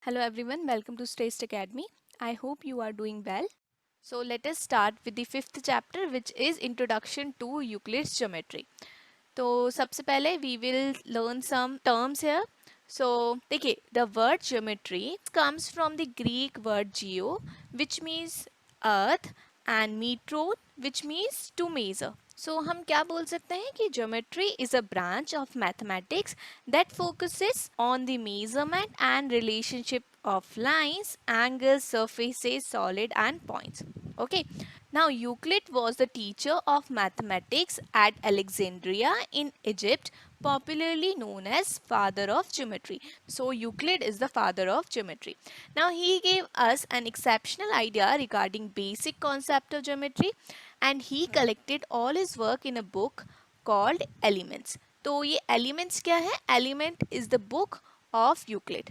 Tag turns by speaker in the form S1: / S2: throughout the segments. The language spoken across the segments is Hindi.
S1: Hello everyone, welcome to Stayst Academy. I hope you are doing well. So let us start with the fifth chapter which is Introduction to Euclid's Geometry. तो सबसे पहले we will learn some terms here. So देखिए the word geometry comes from the Greek word geo which means earth and metron which means to measure. So हम क्या बोल सकते हैं कि geometry is a branch of mathematics that focuses on the measurement and relationship of lines, angles, surfaces, solid and points. Okay. Now Euclid was the teacher of mathematics at Alexandria in Egypt, popularly known as father of geometry. So Euclid is the father of geometry. Now he gave us an exceptional idea regarding basic concept of geometry and he collected all his work in a book called Elements. तो ये Elements क्या है? Element is the book of Euclid.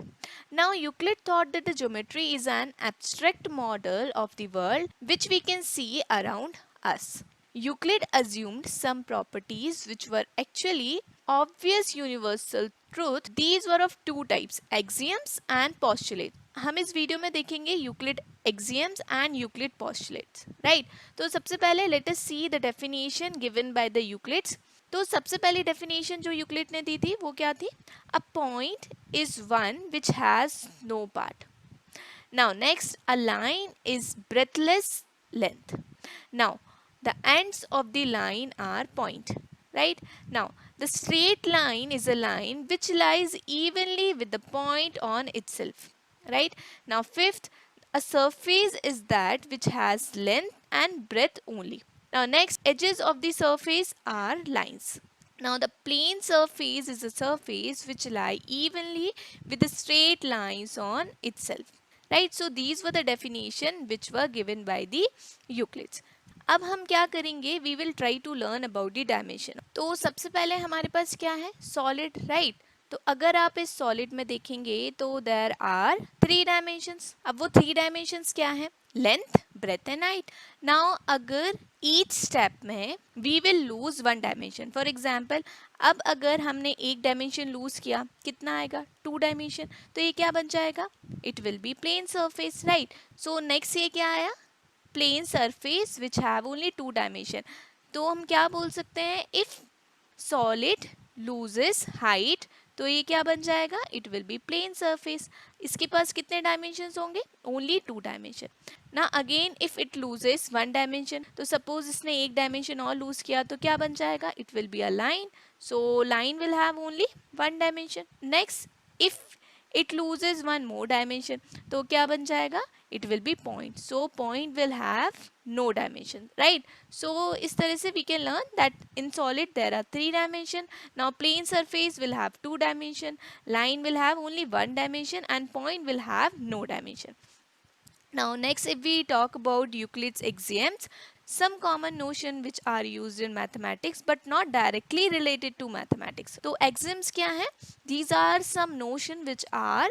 S1: Now Euclid thought that the geometry is an abstract model of the world which we can see around us. Euclid assumed some properties which were actually obvious universal truth. These were of two types, axioms and postulates. हम इस वीडियो में देखेंगे Euclid axioms and Euclid postulates right. तो सबसे पहले let us see the definition given by the Euclid's. तो सबसे पहली डेफिनेशन जो यूक्लिड ने दी थी वो क्या थी? A point is one which has no part. Now next, a line is breadthless length. Now the ends of the line are point, right? Now the straight line is a line which lies evenly with the point on itself, right? Now fifth, a surface is that which has length and breadth only. Now next, edges of the surface are lines. Now the plane surface is a surface which lie evenly with the straight lines on itself. Right, so these were the definition which were given by the Euclids. अब हम क्या करेंगे? We will try to learn about the dimension. तो सबसे पहले हमारे पास क्या है? Solid, right? तो अगर आप इस सॉलिड में देखेंगे तो देयर आर थ्री डायमेंशंस. अब वो थ्री डायमेंशंस क्या है? Length, breadth and height. Now अगर ईच स्टेप में we will lose one dimension. For example अब अगर हमने एक डायमेंशन लूज किया, कितना आएगा? Two dimension. तो ये क्या बन जाएगा? It will be plane surface, right. So next ये क्या आया? Plane surface which have only two dimension. तो हम क्या बोल सकते हैं? इफ सॉलिड लूजेस हाइट तो ये क्या बन जाएगा? It will be plane surface. इसके पास कितने डायमेंशंस होंगे? Only two dimension. ना again if it loses one dimension, तो सपोज इसने एक डायमेंशन और लूज किया तो क्या बन जाएगा? It will be a line. So line will have only one dimension. Next if it loses one more dimension तो क्या बन जाएगा? It will be point. So point will have no dimension, right? So इस तरह से we can learn that in solid there are three dimension. Now plane surface will have two dimension, line will have only one dimension and point will have no dimension. Now next, if we talk about Euclid's axioms, some common notion which are used in mathematics but not directly related to mathematics. तो axioms क्या है? These are some notion which are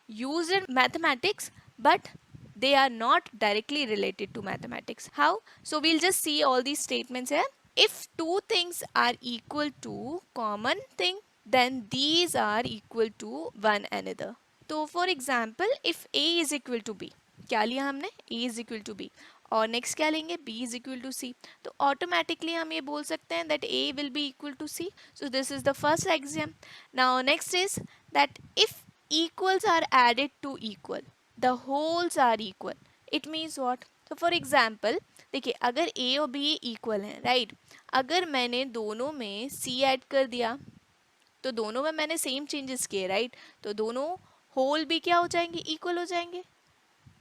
S1: used in mathematics but they are not directly related to mathematics. How? So we'll just see all these statements here. If two things are equal to common thing, then these are equal to one another. तो for example, if A is equal to B, क्या लिया हमने? A is equal to B और नेक्स्ट क्या लेंगे? B is equal to C. तो ऑटोमेटिकली हम ये बोल सकते हैं that A will be equal to C. So this is the first axiom. Now next is that if equals are added to equal, the wholes are equal. It means what? तो फॉर एग्जाम्पल देखिए अगर A और B इक्वल हैं, राइट, अगर मैंने दोनों में C ऐड कर दिया तो दोनों में मैंने सेम चेंजेस किए, राइट, तो दोनों होल भी क्या हो जाएंगे? इक्वल हो जाएंगे,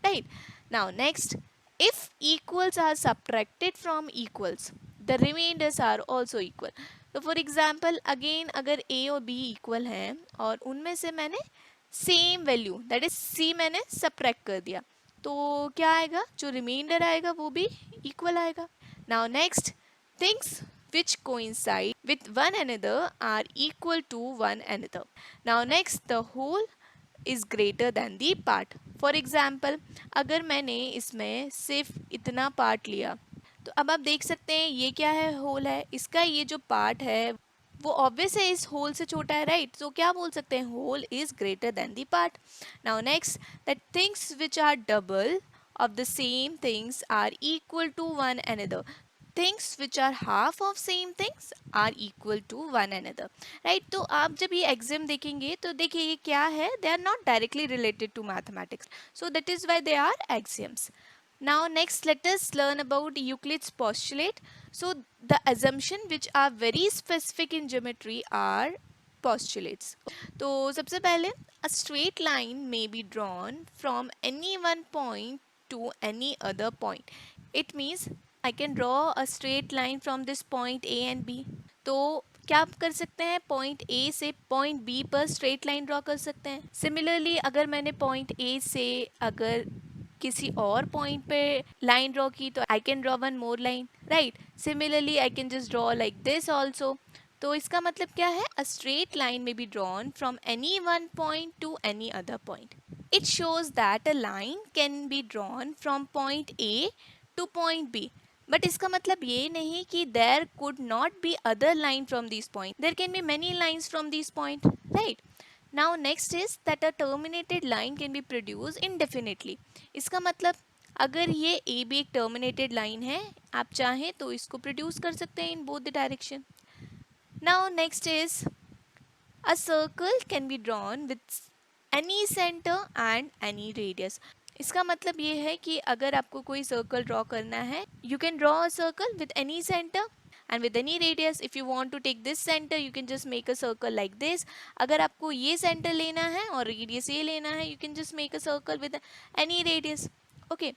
S1: right? Now next, if equals are subtracted from equals, the remainders are also equal. तो फॉर एग्जाम्पल अगेन अगर A और B इक्वल हैं और उनमें से मैंने same value that is C मैंने सब्ट्रैक्ट कर दिया तो क्या आएगा? जो रिमाइंडर आएगा वो भी इक्वल आएगा. Now next, things which coincide with one another are equal to one another. Now next, the whole is greater than the part. For example अगर मैंने इसमें सिर्फ इतना पार्ट लिया तो अब आप देख सकते हैं ये क्या है? होल है. इसका ये जो पार्ट है वो ऑब्वियस है इस होल से छोटा है, राइट? तो क्या बोल सकते हैं, whole is greater than the part. Now next, that things which are double of the same things are equal to one another. Things which are half of same things are equal to one another, right? तो आप जब ये एग्जाम देखेंगे तो देखिए ये क्या है, they are not directly related to mathematics, so that is why they are axioms. Now next let us learn about Euclid's postulate. So the assumption which are very specific in geometry are postulates. तो सबसे पहले, a straight line may be drawn from any one point to any other point. It means I can draw a straight line from this point A and B. तो क्या आप कर सकते हैं, पॉइंट A से पॉइंट B पर स्ट्रेट लाइन ड्रॉ कर सकते हैं. सिमिलरली अगर मैंने पॉइंट A से अगर किसी और पॉइंट पे लाइन ड्रॉ की तो I can draw one more line, right? Similarly I can just draw like this also. तो इसका मतलब क्या है, अ स्ट्रेट लाइन में be drawn from any one point to any other point. It shows that a line can be drawn from point A to point B. But इसका मतलब ये नहीं कि there could not be other line from this point. There can be many lines from this point, right? Now next is that a terminated line can be produced indefinitely. इसका मतलब अगर ये ए बी एक टर्मिनेटेड लाइन है, आप चाहें तो इसको प्रोड्यूस कर सकते हैं in both the direction. Now next is a circle can be drawn with any centre and any radius. इसका मतलब ये है कि अगर आपको कोई सर्कल ड्रॉ करना है, you can draw a circle with any centre and with any radius. If you want to take this center you can just make a circle like this. अगर आपको ये center लेना है और radius ये लेना है, you can just make a circle with any radius. Okay,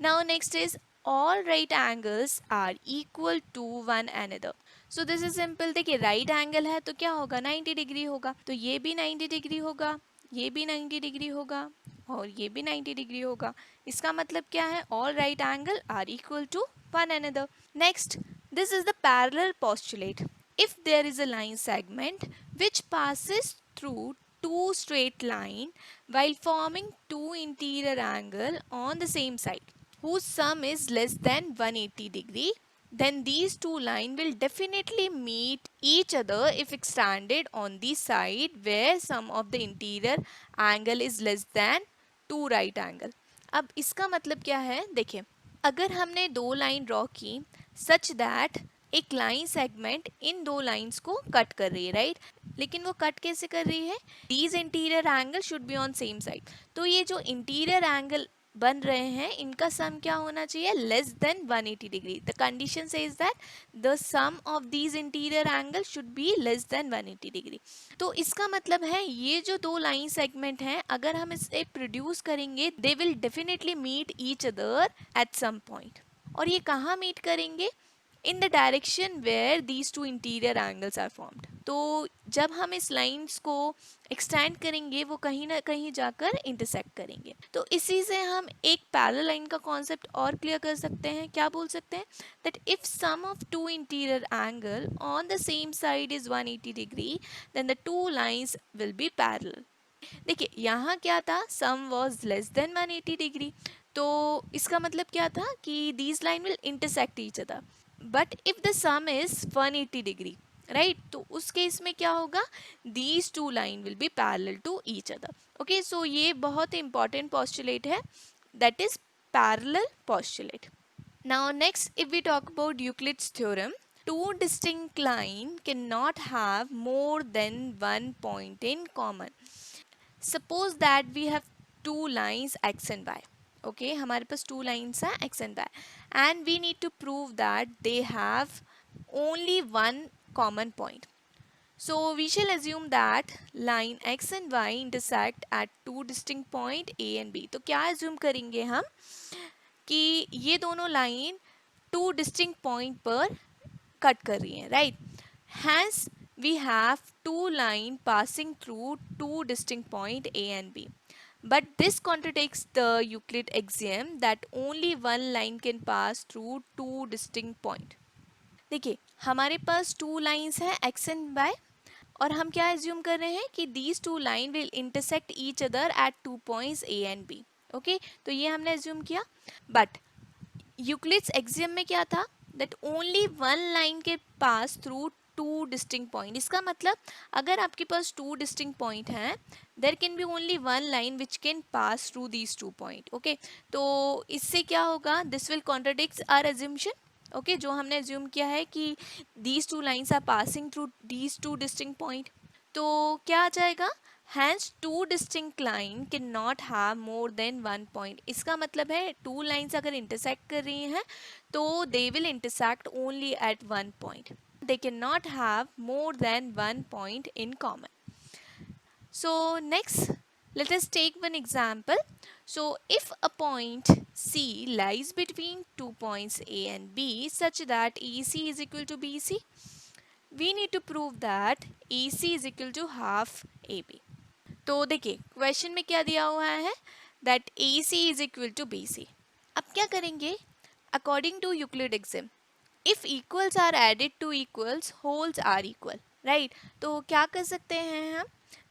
S1: now next is all right angles are equal to one another. So this is simple. देखिए right angle है तो क्या होगा, 90 डिग्री होगा. तो ये भी 90 डिग्री होगा, ये भी 90 डिग्री होगा और ये भी 90 डिग्री होगा. इसका मतलब क्या है, all right angle are equal to one another. Next, this is the parallel postulate. If there is a line segment which passes through two straight line while forming two interior angle on the same side whose sum is less than 180 degree, then these two lines will definitely meet each other if extended on the side where sum of the interior angle is less than two right angle. अब इसका मतलब क्या है, देखिए अगर हमने दो लाइन ड्रॉ की सच दैट एक लाइन सेगमेंट इन दो लाइंस को कट कर रही है, राइट? लेकिन वो कट कैसे कर रही है, these interior angle should be on same side. तो ये जो इंटीरियर एंगल बन रहे हैं इनका सम क्या होना चाहिए, less than 180 degree. The condition says that the sum of these interior angle should be less than 180 degree. तो इसका मतलब है ये जो दो लाइन सेगमेंट हैं अगर हम इसे प्रोड्यूस करेंगे they will definitely meet each other at some point. और ये कहाँ मीट करेंगे, in the direction where these two interior angles are formed. तो जब हम इस लाइंस को एक्सटेंड करेंगे वो कहीं ना कहीं जाकर इंटरसेक्ट करेंगे. तो इसी से हम एक पैरेलल लाइन का कॉन्सेप्ट और क्लियर कर सकते हैं. क्या बोल सकते हैं, that if sum of two interior angle on the same side is 180 degree then the two lines will be parallel. देखिए यहाँ क्या था, sum was less than 180 degree. तो इसका मतलब क्या था कि these line will intersect each other. But if the sum is 180 degree, right? तो उस केस में क्या होगा, these two line will be parallel to each other. Okay, so ये बहुत इंपॉर्टेंट पॉस्टुलेट है, that is parallel postulate. Now next, if we talk about Euclid's theorem, two distinct line cannot have more than one point in common. Suppose that we have two lines x and y. Okay, हमारे पास two lines हैं x and y and we need to prove that they have only one common point. So we shall assume that line x and y intersect at two distinct point a and b. तो क्या assume करेंगे हम कि ये दोनों लाइन टू डिस्टिंक्ट पॉइंट पर कट कर रही हैं, right? Hence we have two line passing through two distinct point A and B. But this contradicts the Euclid axiom that only one line can pass through two distinct point. देखिए हमारे पास टू लाइंस हैं x and y और हम क्या एज्यूम कर रहे हैं कि these two line will intersect each other at two points A and B. Okay, तो ये हमने एज्यूम किया. बट यूक्लिड्स एक्सियम में क्या था, that only one line can pass through two distinct point. इसका मतलब अगर आपके पास टू डिस्टिंक्ट पॉइंट हैं, there can be only one line which can pass through these two point. Okay, तो इससे क्या होगा, this will contradict our assumption. Okay, जो हमने एज्यूम किया है कि these two lines are passing through these two distinct point, तो क्या आ जाएगा, hence two distinct line cannot have more than one point। इसका मतलब है टू लाइन्स अगर इंटरसेक्ट कर रही हैं तो they will intersect only at one point, they cannot have more than one point in common। So next, let us take one example। So if a point C lies between two points A and B such that AC is equal to BC, we need to prove that AC is equal to half AB। तो देखिए क्वेश्चन में क्या दिया हुआ है, that A C is equal to B C. अब क्या करेंगे, according to Euclid axiom, if equals are added to equals wholes are equal, right. तो क्या कर सकते हैं हम,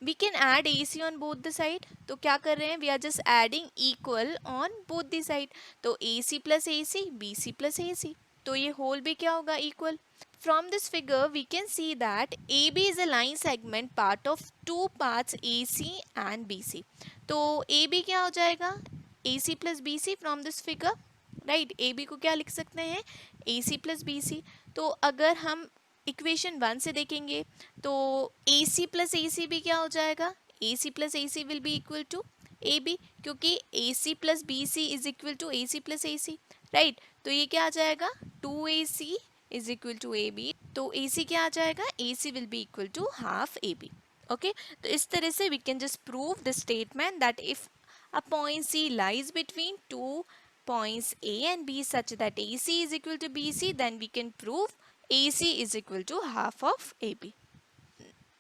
S1: we can add A C on both the side. तो क्या कर रहे हैं, we are just adding equal on both the side. तो A C plus A C, B C plus A C, तो ये होल भी क्या होगा, equal. From this figure we can see that AB is a line segment part of two paths AC and BC। तो AB क्या हो जाएगा, AC plus BC from this figure, right। AB को क्या लिख सकते हैं, AC plus BC। तो अगर हम इक्वेशन 1 से देखेंगे तो AC plus AC भी क्या हो जाएगा, AC plus AC will be equal to AB, क्योंकि AC plus BC is equal to AC plus AC, right। तो ये क्या आ जाएगा, 2AC is equal to AB। तो AC क्या आ जाएगा, AC will be equal to half AB। Okay, तो इस तरह से we can just prove the statement that if a point C lies between two points A and B such that AC is equal to BC, then we can prove AC is equal to half of AB।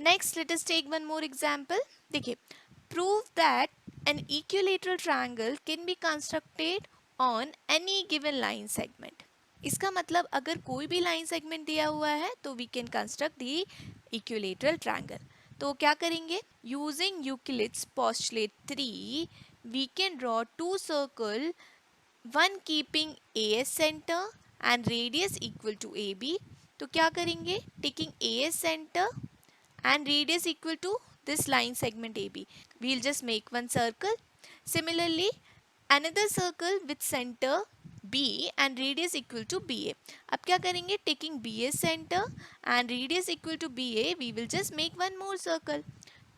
S1: Next, let us take one more example। देखिए, prove that an equilateral triangle can be constructed on any given line segment। इसका मतलब अगर कोई भी लाइन सेगमेंट दिया हुआ है तो we can construct the equilateral triangle. तो क्या करेंगे, using Euclid's postulate 3 we can draw two circle, one keeping AS centre and radius equal to AB। तो क्या करेंगे, taking AS centre and radius equal to this line segment AB, we'll just make one circle। Similarly, another circle with center B and radius equal to BA। अब क्या करेंगे, taking BA center and radius equal to BA, we will just make one more circle।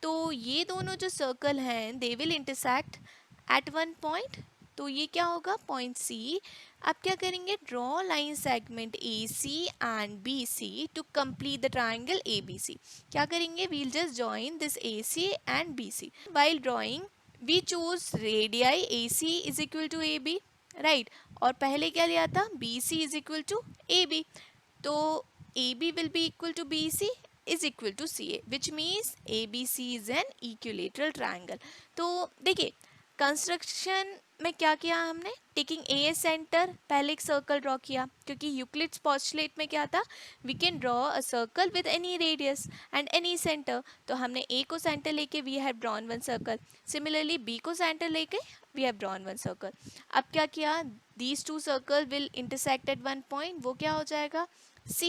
S1: तो ये दोनों जो सर्कल हैं they will intersect at one point। तो ये क्या होगा, पॉइंट C। अब क्या करेंगे, draw line segment AC and BC to complete the triangle ABC। क्या करेंगे, we'll just join this AC and BC। While drawing we choose radii AC is equal to AB, right. और पहले क्या लिया था, BC is equal to AB। तो AB will be equal to BC is equal to CA, which means ABC is an equilateral triangle। तो देखिए कंस्ट्रक्शन में क्या किया हमने, टेकिंग ए सेंटर, पहले एक सर्कल ड्रॉ किया, क्योंकि यूक्लिड्स पोस्टुलेट में क्या था, we can draw a circle with any radius and any centre. तो हमने ए को सेंटर लेके we have drawn one circle, similarly B को सेंटर लेके we have drawn one circle. अब क्या किया, these two circle will intersect at one point, वो क्या हो जाएगा, C,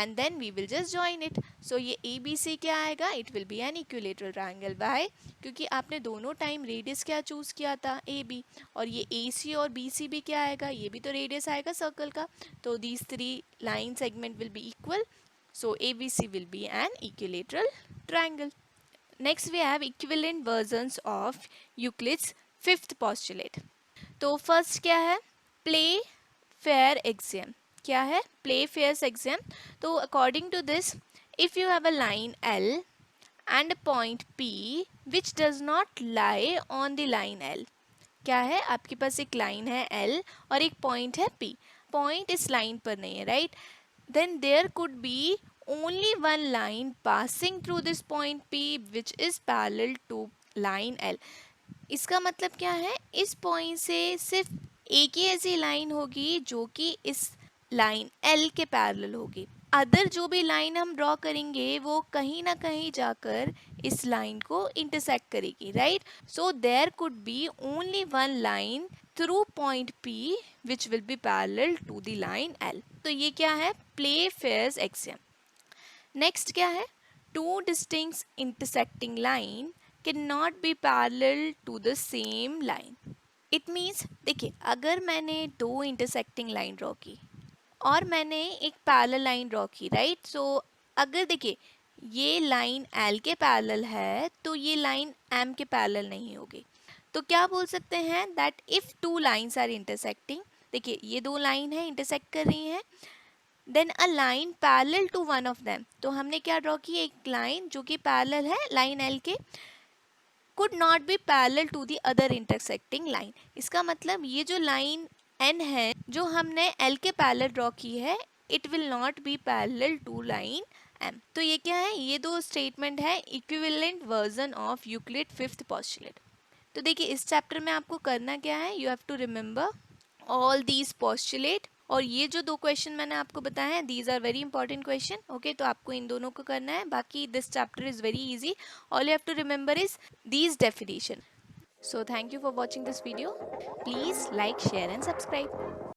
S1: and then we will just join it। so ये ABC क्या आएगा, it will be an equilateral triangle। why, क्योंकि आपने दोनों टाइम रेडियस क्या चूज किया था, AB, और ये AC और BC भी क्या आएगा, ये भी तो रेडियस आएगा सर्कल का। तो these three line segment will be equal, so ABC will be an equilateral triangle। next we have equivalent versions of Euclid's fifth postulate। तो फर्स्ट क्या है, प्ले फेयर एक्सियम। क्या है, प्ले फेयर एक्सियम। तो according to this, if you have a line L and a point P which does not lie on the line L। क्या है, आपके पास एक लाइन है L और एक पॉइंट है P, पॉइंट इस लाइन पर नहीं है, right. then there could be only one line passing through this point P which is parallel to line L। इसका मतलब क्या है, इस पॉइंट से सिर्फ एक ही ऐसी लाइन होगी जो कि इस लाइन L के पैरेलल होगी, अदर जो भी लाइन हम ड्रॉ करेंगे वो कहीं ना कहीं जाकर इस लाइन को इंटरसेक्ट करेगी, right. So there could be only one line through point P which will be parallel to the line L। तो ये क्या है, प्ले फेयर्स एक्सियम। नेक्स्ट क्या है, two distinct intersecting line can not be parallel to the same line. It means देखिए, अगर मैंने दो इंटरसेक्टिंग लाइन ड्रॉ की और मैंने एक पैरेलल लाइन ड्रॉ की, राइट, सो अगर देखिए ये लाइन एल के पैरेलल है तो ये लाइन एम के पैरेलल नहीं होगी। तो क्या बोल सकते हैं, that if two lines are intersecting, देखिए ये दो लाइन है इंटरसेक्ट कर रही हैं, then a line parallel to one of them, तो हमने क्या ड्रॉ की, एक लाइन जो कि पैरेलल है लाइन एल के, could not be parallel to the other intersecting line। इसका मतलब ये जो लाइन n है जो हमने l के पैरेलल ड्रॉ की है, it will not be parallel to line m। तो ये क्या है, ये दो स्टेटमेंट है equivalent version of Euclid fifth postulate. तो देखिए इस चैप्टर में आपको करना क्या है, you have to remember all these postulate, और ये जो दो क्वेश्चन मैंने आपको बताए हैं, these are very important question, okay, तो आपको इन दोनों को करना है। बाकी this chapter is very easy, all you have to remember is these definition। So thank you for watching this video. Please like, share and subscribe.